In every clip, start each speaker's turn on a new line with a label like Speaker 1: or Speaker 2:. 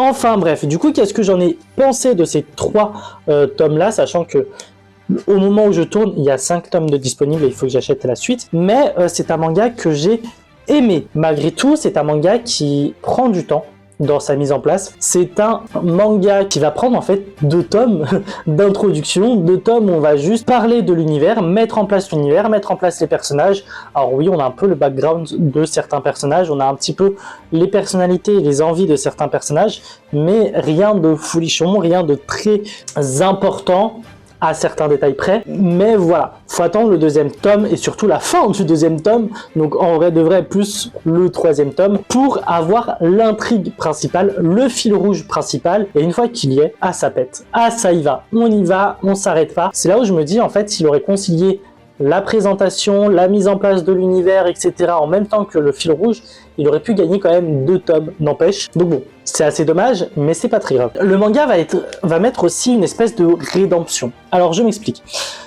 Speaker 1: Enfin bref, du coup, qu'est-ce que j'en ai pensé de ces 3 tomes-là, sachant que au moment où je tourne, il y a 5 tomes de disponibles et il faut que j'achète la suite. Mais c'est un manga que j'ai aimé. Malgré tout, c'est un manga qui prend du temps dans sa mise en place. C'est un manga qui va prendre en fait 2 tomes d'introduction, 2 tomes où on va juste parler de l'univers, mettre en place l'univers, mettre en place les personnages. Alors oui, on a un peu le background de certains personnages, on a un petit peu les personnalités et les envies de certains personnages, mais rien de folichon, rien de très important à certains détails près, mais voilà, faut attendre le 2e tome et surtout la fin du 2e tome, donc en vrai de vrai plus le 3e tome, pour avoir l'intrigue principale, le fil rouge principal, et une fois qu'il y est, ah ça pète, ah ça y va, on s'arrête pas. C'est là où je me dis en fait s'il aurait concilié la présentation, la mise en place de l'univers, etc. en même temps que le fil rouge, il aurait pu gagner quand même 2 tomes, n'empêche. Donc bon, c'est assez dommage, mais c'est pas très grave. Le manga va mettre aussi une espèce de rédemption. Alors je m'explique.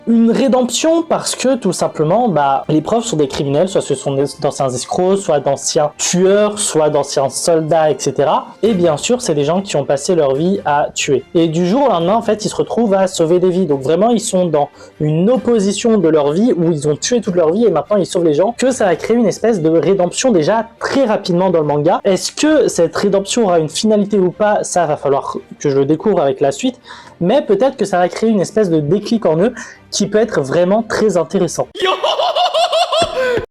Speaker 1: Une rédemption parce que tout simplement, les profs sont des criminels, soit ce sont d'anciens escrocs, soit d'anciens tueurs, soit d'anciens soldats, etc. Et bien sûr, c'est des gens qui ont passé leur vie à tuer. Et du jour au lendemain, en fait, ils se retrouvent à sauver des vies. Donc vraiment, ils sont dans une opposition de leur vie où ils ont tué toute leur vie et maintenant ils sauvent les gens. Que ça va créer une espèce de rédemption déjà très rapidement dans le manga. Est-ce que cette rédemption aura une finalité ou pas? Ça va falloir que je le découvre avec la suite. Mais peut-être que ça va créer une espèce de déclic en eux qui peut être vraiment très intéressant.